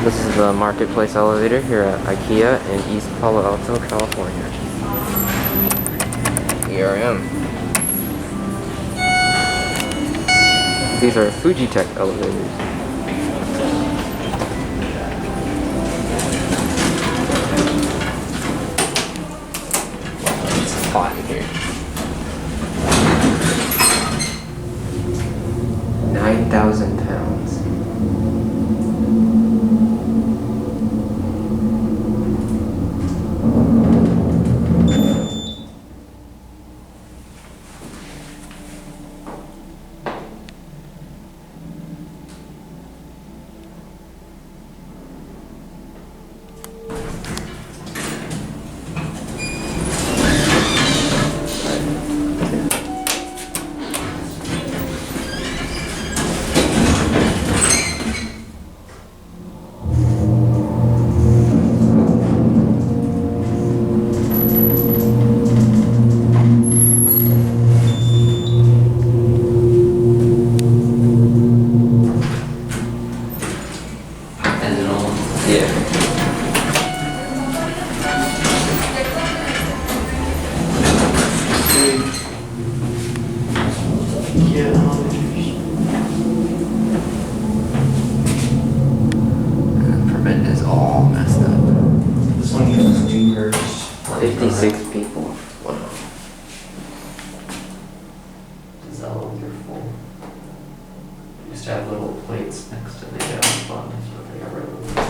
This is the marketplace elevator here at IKEA in East Palo Alto, California. Here I am. These are Fujitec elevators. It's hot in here. 9,000 pounds. Yeah. The permit is all messed up. This one uses Dewhurst. 56 people. Wow. Is that what they're full? Used to have little plates next to the button, so they got rid of them.